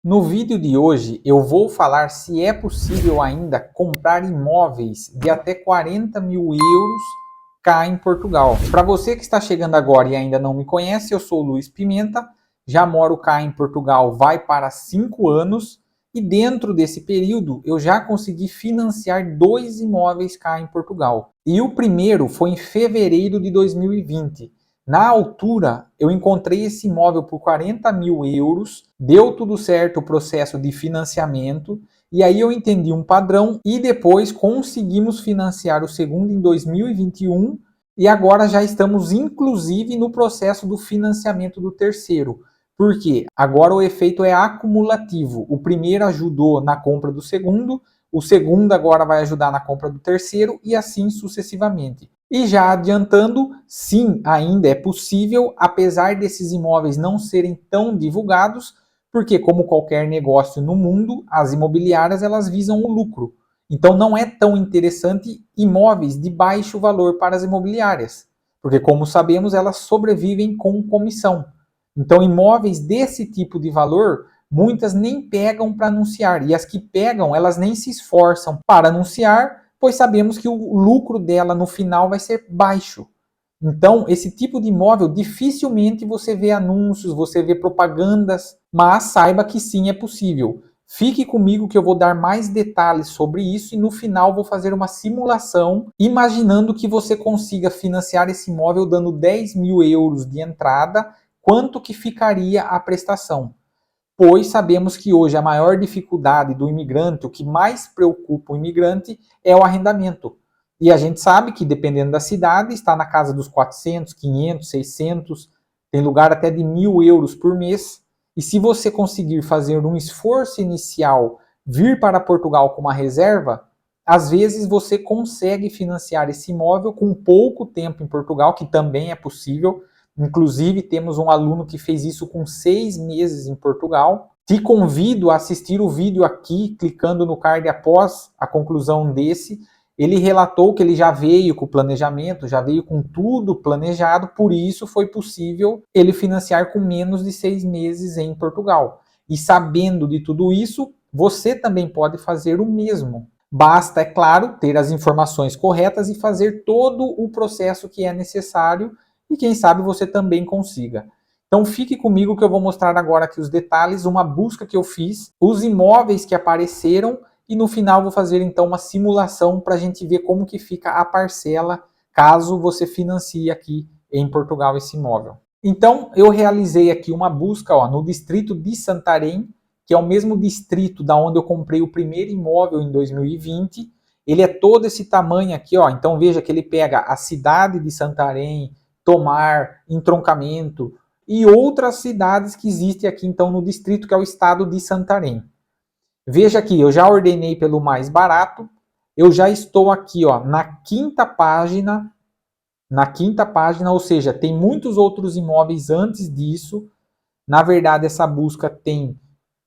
No vídeo de hoje eu vou falar se é possível ainda comprar imóveis de até 40 mil euros cá em Portugal. Para você que está chegando agora e ainda não me conhece, eu sou o Luiz Pimenta, já moro cá em Portugal vai para 5 anos e dentro desse período eu já consegui financiar 2 imóveis cá em Portugal. E o primeiro foi em fevereiro de 2020. Na altura, eu encontrei esse imóvel por 40 mil euros, deu tudo certo o processo de financiamento, e aí eu entendi um padrão e depois conseguimos financiar o segundo em 2021 e agora já estamos inclusive no processo do financiamento do terceiro. Por quê? Agora o efeito é acumulativo. O primeiro ajudou na compra do segundo, o segundo agora vai ajudar na compra do terceiro e assim sucessivamente. E já adiantando, sim, ainda é possível, apesar desses imóveis não serem tão divulgados, porque como qualquer negócio no mundo, as imobiliárias elas visam o lucro. Então não é tão interessante imóveis de baixo valor para as imobiliárias, porque como sabemos, elas sobrevivem com comissão. Então imóveis desse tipo de valor, muitas nem pegam para anunciar, e as que pegam, elas nem se esforçam para anunciar, pois sabemos que o lucro dela no final vai ser baixo. Então, esse tipo de imóvel, dificilmente você vê anúncios, você vê propagandas, mas saiba que sim, é possível. Fique comigo que eu vou dar mais detalhes sobre isso e no final vou fazer uma simulação, imaginando que você consiga financiar esse imóvel dando 10 mil euros de entrada, quanto que ficaria a prestação? Pois sabemos que hoje a maior dificuldade do imigrante, o que mais preocupa o imigrante, é o arrendamento. E a gente sabe que, dependendo da cidade, está na casa dos 400, 500, 600, tem lugar até de 1.000 euros por mês. E se você conseguir fazer um esforço inicial, vir para Portugal com uma reserva, às vezes você consegue financiar esse imóvel com pouco tempo em Portugal, que também é possível. Inclusive, temos um aluno que fez isso com 6 meses em Portugal. Te convido a assistir o vídeo aqui, clicando no card após a conclusão desse. Ele relatou que ele já veio com o planejamento, já veio com tudo planejado, por isso foi possível ele financiar com menos de 6 meses em Portugal. E sabendo de tudo isso, você também pode fazer o mesmo. Basta, é claro, ter as informações corretas e fazer todo o processo que é necessário e quem sabe você também consiga. Então fique comigo que eu vou mostrar agora aqui os detalhes, uma busca que eu fiz, os imóveis que apareceram e no final vou fazer então uma simulação para a gente ver como que fica a parcela caso você financie aqui em Portugal esse imóvel. Então eu realizei aqui uma busca no distrito de Santarém, que é o mesmo distrito da onde eu comprei o primeiro imóvel em 2020. Ele é todo esse tamanho aqui, então veja que ele pega a cidade de Santarém, Tomar, Entroncamento e outras cidades que existem aqui então no distrito, que é o estado de Santarém. Veja aqui, eu já ordenei pelo mais barato, eu já estou aqui na quinta página, ou seja, tem muitos outros imóveis antes disso. Na verdade, essa busca tem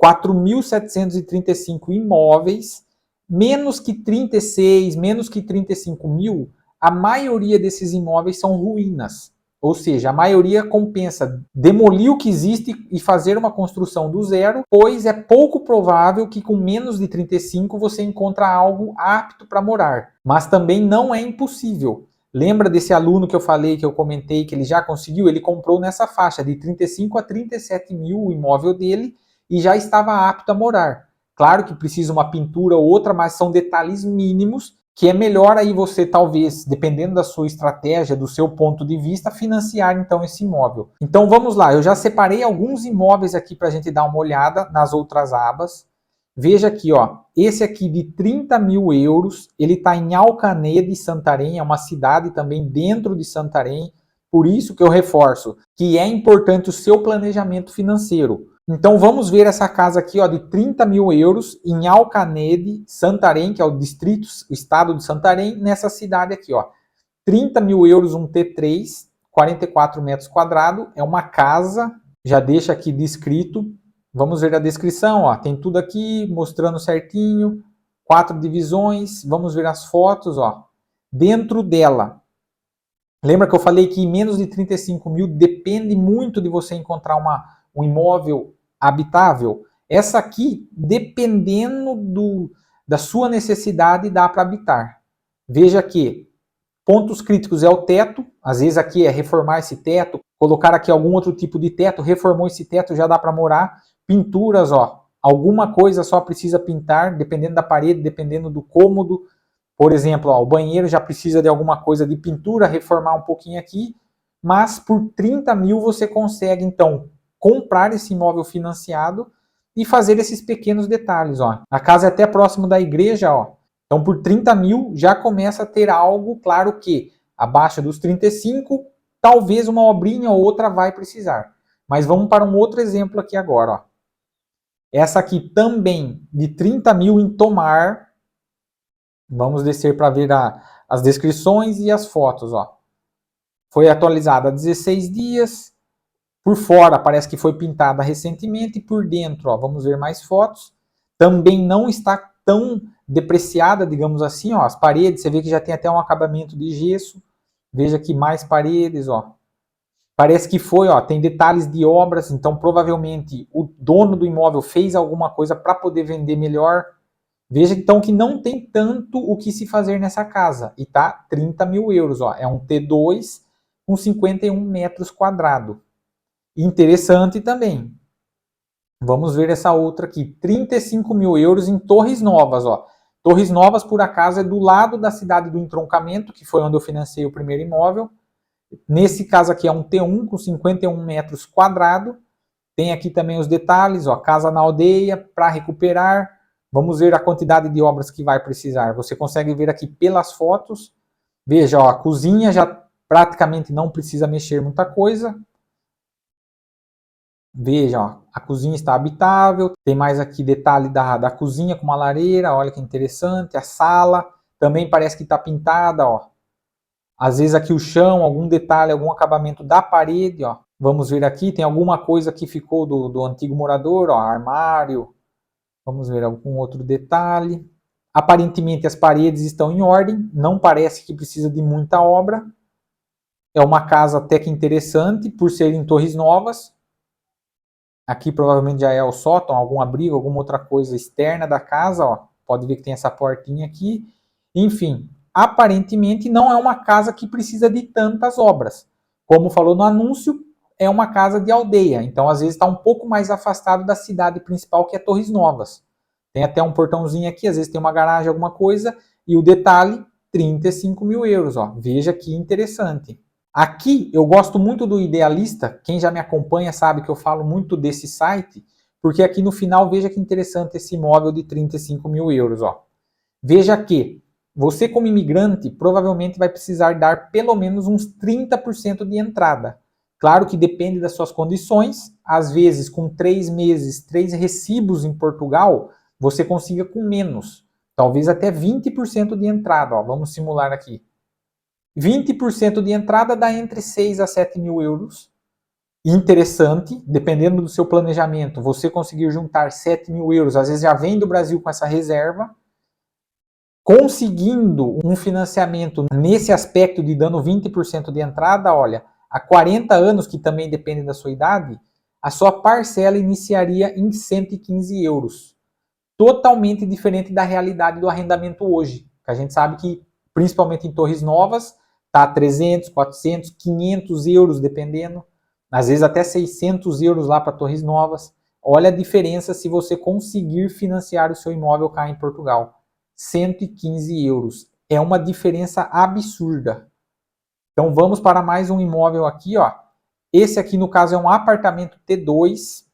4.735 imóveis, menos que 36, menos que 35 mil, a maioria desses imóveis são ruínas. Ou seja, a maioria compensa demolir o que existe e fazer uma construção do zero, pois é pouco provável que com menos de 35 você encontre algo apto para morar. Mas também não é impossível. Lembra desse aluno que eu falei, que eu comentei, que ele já conseguiu? Ele comprou nessa faixa de 35 a 37 mil o imóvel dele e já estava apto a morar. Claro que precisa uma pintura ou outra, mas são detalhes mínimos que é melhor aí você, talvez, dependendo da sua estratégia, do seu ponto de vista, financiar então esse imóvel. Então vamos lá, eu já separei alguns imóveis aqui para a gente dar uma olhada nas outras abas. Veja aqui, esse aqui de 30 mil euros, ele está em Alcané de Santarém, é uma cidade também dentro de Santarém, por isso que eu reforço que é importante o seu planejamento financeiro. Então vamos ver essa casa aqui de 30 mil euros em Alcané de Santarém, que é o distrito, o estado de Santarém, nessa cidade aqui. 30 mil euros um T3, 44 metros quadrados, é uma casa, já deixa aqui descrito. Vamos ver a descrição, tem tudo aqui mostrando certinho, 4 divisões, vamos ver as fotos, dentro dela. Lembra que eu falei que menos de 35 mil depende muito de você encontrar um imóvel habitável? Essa aqui, dependendo da sua necessidade, dá para habitar. Veja que pontos críticos é o teto, às vezes aqui é reformar esse teto, colocar aqui algum outro tipo de teto, reformou esse teto, já dá para morar. Pinturas, ó, alguma coisa só precisa pintar, dependendo da parede, dependendo do cômodo. Por exemplo, ó, o banheiro já precisa de alguma coisa de pintura, reformar um pouquinho aqui, mas por 30 mil você consegue, então, comprar esse imóvel financiado e fazer esses pequenos detalhes. Ó. A casa é até próximo da igreja, ó. Então, por 30 mil já começa a ter algo, claro que abaixo dos 35, talvez uma obrinha ou outra vai precisar. Mas vamos para um outro exemplo aqui agora. Ó. Essa aqui também de 30 mil em Tomar. Vamos descer para ver as descrições e as fotos. Ó. Foi atualizada há 16 dias. Por fora parece que foi pintada recentemente. Por dentro, ó, vamos ver mais fotos. Também não está tão depreciada, digamos assim. Ó. As paredes, você vê que já tem até um acabamento de gesso. Veja aqui mais paredes. Ó. Parece que foi, ó, tem detalhes de obras. Então provavelmente o dono do imóvel fez alguma coisa para poder vender melhor. Veja então que não tem tanto o que se fazer nessa casa. E tá 30 mil euros. Ó. É um T2 com 51 metros quadrados. Interessante também. Vamos ver essa outra aqui. 35 mil euros em Torres Novas. Ó. Torres Novas, por acaso, é do lado da cidade do Entroncamento, que foi onde eu financei o primeiro imóvel. Nesse caso aqui é um T1 com 51 metros quadrados. Tem aqui também os detalhes. Ó. Casa na aldeia, para recuperar. Vamos ver a quantidade de obras que vai precisar. Você consegue ver aqui pelas fotos. Veja, ó, a cozinha já praticamente não precisa mexer muita coisa. Veja, ó, a cozinha está habitável. Tem mais aqui detalhe da cozinha com uma lareira. Olha que interessante. A sala também parece que está pintada. Ó. Às vezes aqui o chão, algum detalhe, algum acabamento da parede. Ó. Vamos ver aqui, tem alguma coisa que ficou do antigo morador. Ó, armário. Vamos ver algum outro detalhe. Aparentemente as paredes estão em ordem, não parece que precisa de muita obra. É uma casa até que interessante, por ser em Torres Novas. Aqui provavelmente já é o sótão, algum abrigo, alguma outra coisa externa da casa. Ó. Pode ver que tem essa portinha aqui. Enfim, aparentemente não é uma casa que precisa de tantas obras. Como falou no anúncio, é uma casa de aldeia, então às vezes está um pouco mais afastado da cidade principal, que é Torres Novas. Tem até um portãozinho aqui, às vezes tem uma garagem, alguma coisa, e o detalhe, 35 mil euros. Ó. Veja que interessante. Aqui eu gosto muito do Idealista, quem já me acompanha sabe que eu falo muito desse site, porque aqui no final veja que interessante esse imóvel de 35 mil euros. Ó. Veja que você como imigrante provavelmente vai precisar dar pelo menos uns 30% de entrada. Claro que depende das suas condições, às vezes com 3 meses, 3 recibos em Portugal, você consiga com menos, talvez até 20% de entrada. Ó. Vamos simular aqui. 20% de entrada dá entre 6 a 7 mil euros. Interessante, dependendo do seu planejamento, você conseguir juntar 7 mil euros, às vezes já vem do Brasil com essa reserva, conseguindo um financiamento nesse aspecto de dando 20% de entrada, olha, há 40 anos, que também depende da sua idade, a sua parcela iniciaria em 115 euros. Totalmente diferente da realidade do arrendamento hoje, que a gente sabe que, principalmente em Torres Novas, está 300, 400, 500 euros, dependendo. Às vezes até 600 euros lá para Torres Novas. Olha a diferença se você conseguir financiar o seu imóvel cá em Portugal. 115 euros. É uma diferença absurda. Então vamos para mais um imóvel aqui. Ó. Esse aqui, no caso, é um apartamento T2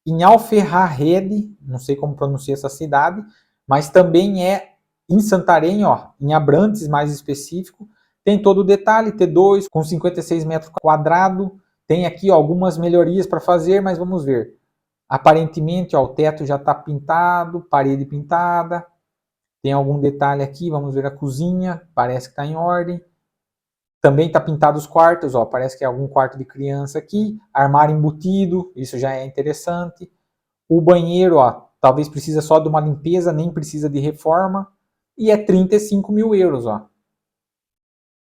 em Alferrarrede, não sei como pronuncia essa cidade, mas também é em Santarém, ó, em Abrantes mais específico. Tem todo o detalhe, T2 com 56 metros quadrados. Tem aqui ó, algumas melhorias para fazer, mas vamos ver. Aparentemente ó, o teto já está pintado, parede pintada. Tem algum detalhe aqui, vamos ver a cozinha, parece que está em ordem. Também está pintado os quartos, ó, parece que é algum quarto de criança aqui. Armário embutido, isso já é interessante. O banheiro, ó, talvez precisa só de uma limpeza, nem precisa de reforma. E é 35 mil euros, ó.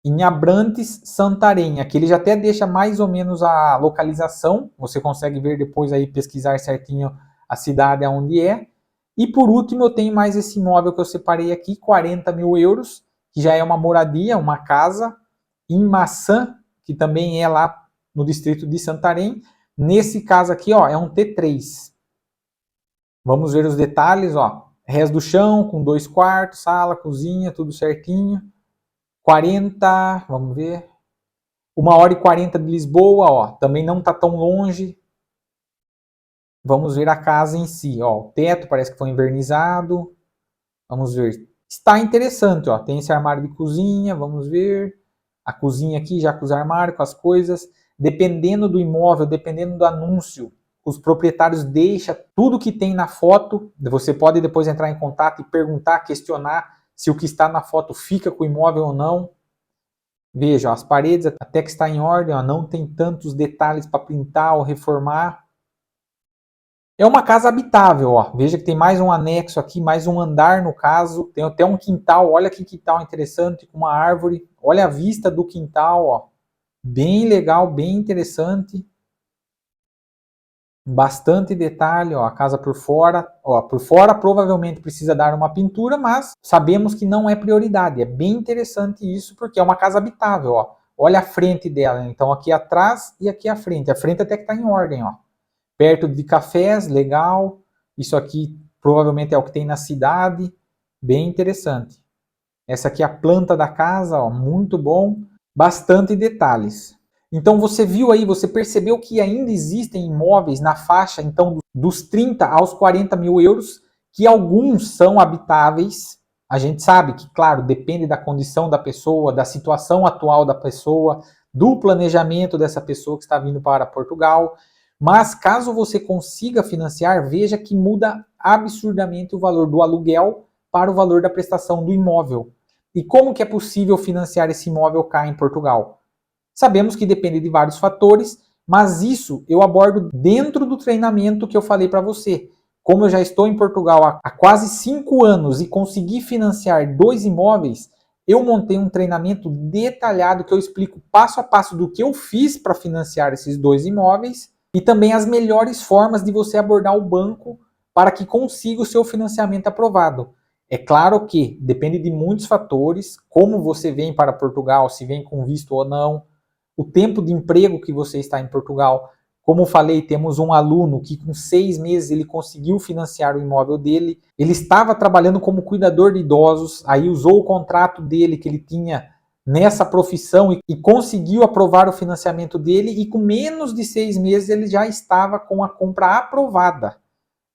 Em Abrantes, Santarém. Aqui ele já até deixa mais ou menos a localização. Você consegue ver depois aí, pesquisar certinho a cidade aonde é. E por último, eu tenho mais esse imóvel que eu separei aqui, 40 mil euros, que já é uma moradia, uma casa, em Maçã, que também é lá no distrito de Santarém. Nesse caso aqui, ó, é um T3. Vamos ver os detalhes, ó. Resto do chão, com 2 quartos, sala, cozinha, tudo certinho. 40, vamos ver. 1h40 de Lisboa, ó. Também não tá tão longe. Vamos ver a casa em si, ó. O teto parece que foi envernizado. Vamos ver. Está interessante, ó. Tem esse armário de cozinha, vamos ver. A cozinha aqui já com os armários, com as coisas. Dependendo do imóvel, dependendo do anúncio, os proprietários deixam tudo que tem na foto. Você pode depois entrar em contato e perguntar, questionar se o que está na foto fica com o imóvel ou não. Veja, ó, as paredes até que está em ordem, ó, não tem tantos detalhes para pintar ou reformar. É uma casa habitável, ó. Veja que tem mais um anexo aqui, mais um andar no caso. Tem até um quintal, olha que quintal interessante, com uma árvore. Olha a vista do quintal, ó. Bem legal, bem interessante. Bastante detalhe, ó, a casa por fora. Ó, por fora provavelmente precisa dar uma pintura, mas sabemos que não é prioridade. É bem interessante isso, porque é uma casa habitável, ó. Olha a frente dela, então aqui atrás e aqui à frente. A frente até que está em ordem, ó. Perto de cafés, legal. Isso aqui provavelmente é o que tem na cidade. Bem interessante. Essa aqui é a planta da casa, ó, muito bom. Bastante detalhes. Então você viu aí, você percebeu que ainda existem imóveis na faixa então dos 30 aos 40 mil euros, que alguns são habitáveis. A gente sabe que, claro, depende da condição da pessoa, da situação atual da pessoa, do planejamento dessa pessoa que está vindo para Portugal. Mas caso você consiga financiar, veja que muda absurdamente o valor do aluguel para o valor da prestação do imóvel. E como que é possível financiar esse imóvel cá em Portugal? Sabemos que depende de vários fatores, mas isso eu abordo dentro do treinamento que eu falei para você. Como eu já estou em Portugal há quase 5 anos e consegui financiar 2 imóveis, eu montei um treinamento detalhado que eu explico passo a passo do que eu fiz para financiar esses 2 imóveis e também as melhores formas de você abordar o banco para que consiga o seu financiamento aprovado. É claro que depende de muitos fatores, como você vem para Portugal, se vem com visto ou não, o tempo de emprego que você está em Portugal. Como eu falei, temos um aluno que com 6 meses ele conseguiu financiar o imóvel dele. Ele estava trabalhando como cuidador de idosos, aí usou o contrato dele que ele tinha nessa profissão e conseguiu aprovar o financiamento dele, e com menos de 6 meses ele já estava com a compra aprovada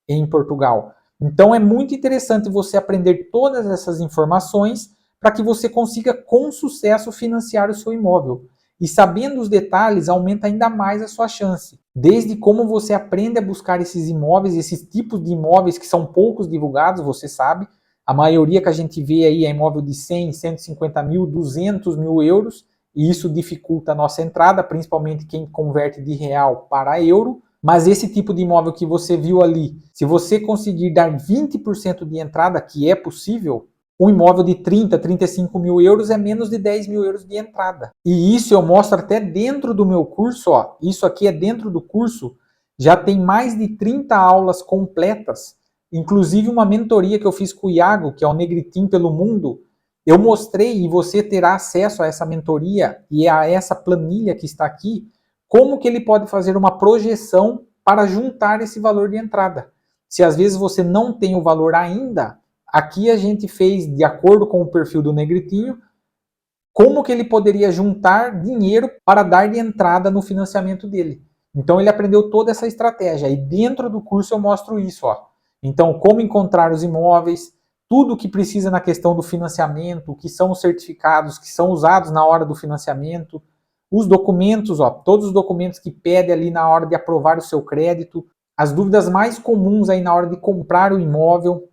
em Portugal. Então é muito interessante você aprender todas essas informações para que você consiga com sucesso financiar o seu imóvel. E sabendo os detalhes, aumenta ainda mais a sua chance. Desde como você aprende a buscar esses imóveis, esses tipos de imóveis que são poucos divulgados, você sabe. A maioria que a gente vê aí é imóvel de 100, 150 mil, 200 mil euros. E isso dificulta a nossa entrada, principalmente quem converte de real para euro. Mas esse tipo de imóvel que você viu ali, se você conseguir dar 20% de entrada, que é possível, um imóvel de 30, 35 mil euros é menos de 10 mil euros de entrada. E isso eu mostro até dentro do meu curso, ó. Isso aqui é dentro do curso, já tem mais de 30 aulas completas, inclusive uma mentoria que eu fiz com o Iago, que é o Negritim pelo Mundo. Eu mostrei, e você terá acesso a essa mentoria e a essa planilha que está aqui, como que ele pode fazer uma projeção para juntar esse valor de entrada. Se às vezes você não tem o valor ainda, aqui a gente fez, de acordo com o perfil do Negritinho, como que ele poderia juntar dinheiro para dar de entrada no financiamento dele. Então ele aprendeu toda essa estratégia, e dentro do curso eu mostro isso, ó. Então, como encontrar os imóveis, tudo o que precisa na questão do financiamento, o que são os certificados que são usados na hora do financiamento, os documentos, ó, todos os documentos que pede ali na hora de aprovar o seu crédito, as dúvidas mais comuns aí na hora de comprar o imóvel.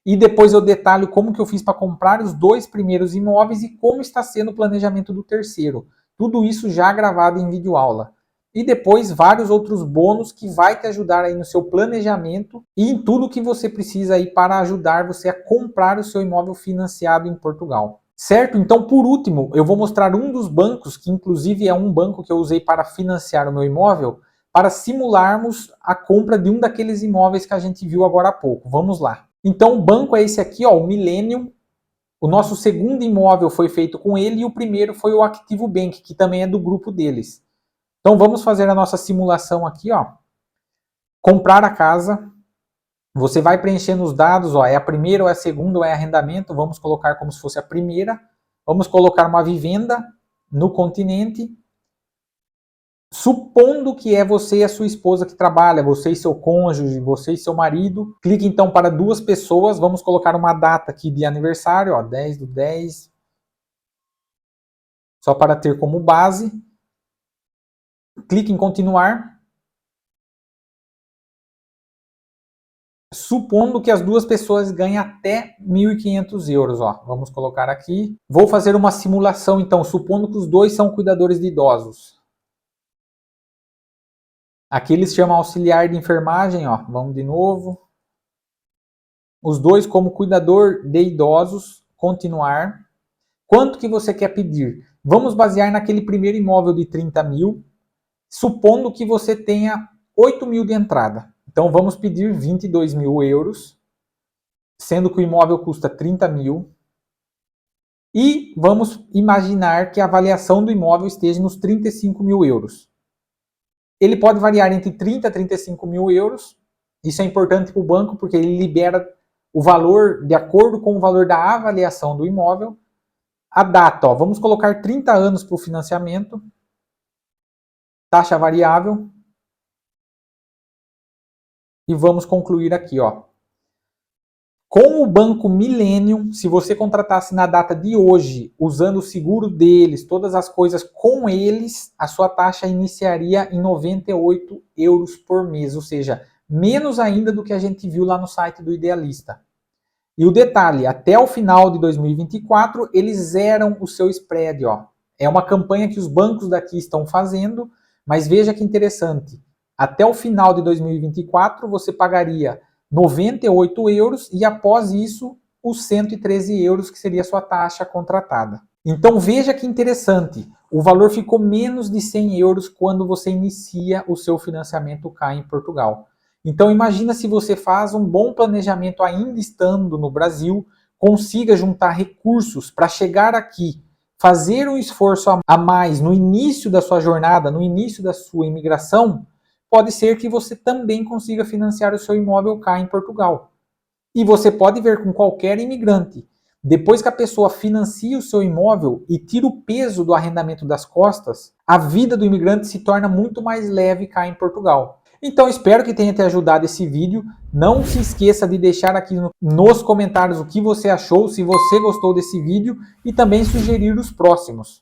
E depois eu detalho como que eu fiz para comprar os 2 primeiros imóveis e como está sendo o planejamento do terceiro. Tudo isso já gravado em videoaula. E depois vários outros bônus que vai te ajudar aí no seu planejamento e em tudo que você precisa aí para ajudar você a comprar o seu imóvel financiado em Portugal. Certo? Então, por último, eu vou mostrar um dos bancos, que inclusive é um banco que eu usei para financiar o meu imóvel, para simularmos a compra de um daqueles imóveis que a gente viu agora há pouco. Vamos lá. Então o banco é esse aqui, ó, o Millennium. O nosso segundo imóvel foi feito com ele e o primeiro foi o Activo Bank, que também é do grupo deles. Então vamos fazer a nossa simulação aqui, ó. Comprar a casa. Você vai preenchendo os dados, ó, é a primeira ou é a segunda ou é arrendamento. Vamos colocar como se fosse a primeira. Vamos colocar uma vivenda no continente. Supondo que é você e a sua esposa que trabalha, você e seu cônjuge, você e seu marido. Clique então para 2 pessoas. Vamos colocar uma data aqui de aniversário, ó, 10/10. Só para ter como base. Clique em continuar. Supondo que as 2 pessoas ganhem até 1.500 euros. Ó. Vamos colocar aqui. Vou fazer uma simulação então, supondo que os 2 são cuidadores de idosos. Aqui eles chamam auxiliar de enfermagem, ó. Vamos de novo. Os 2 como cuidador de idosos, continuar. Quanto que você quer pedir? Vamos basear naquele primeiro imóvel de 30 mil, supondo que você tenha 8 mil de entrada. Então vamos pedir 22 mil euros, sendo que o imóvel custa 30 mil. E vamos imaginar que a avaliação do imóvel esteja nos 35 mil euros. Ele pode variar entre 30 e 35 mil euros. Isso é importante para o banco porque ele libera o valor de acordo com o valor da avaliação do imóvel. A data, ó, vamos colocar 30 anos para o financiamento. Taxa variável. E vamos concluir aqui, ó. Com o Banco Millennium, se você contratasse na data de hoje, usando o seguro deles, todas as coisas com eles, a sua taxa iniciaria em 98 euros por mês, ou seja, menos ainda do que a gente viu lá no site do Idealista. E o detalhe, até o final de 2024, eles zeram o seu spread, ó. É uma campanha que os bancos daqui estão fazendo, mas veja que interessante. Até o final de 2024, você pagaria 98 euros e após isso, os 113 euros, que seria a sua taxa contratada. Então veja que interessante, o valor ficou menos de 100 euros quando você inicia o seu financiamento cá em Portugal. Então imagina se você faz um bom planejamento ainda estando no Brasil, consiga juntar recursos para chegar aqui, fazer um esforço a mais no início da sua jornada, no início da sua imigração, pode ser que você também consiga financiar o seu imóvel cá em Portugal. E você pode ver com qualquer imigrante, depois que a pessoa financia o seu imóvel e tira o peso do arrendamento das costas, a vida do imigrante se torna muito mais leve cá em Portugal. Então espero que tenha te ajudado esse vídeo. Não se esqueça de deixar aqui nos comentários o que você achou, se você gostou desse vídeo e também sugerir os próximos.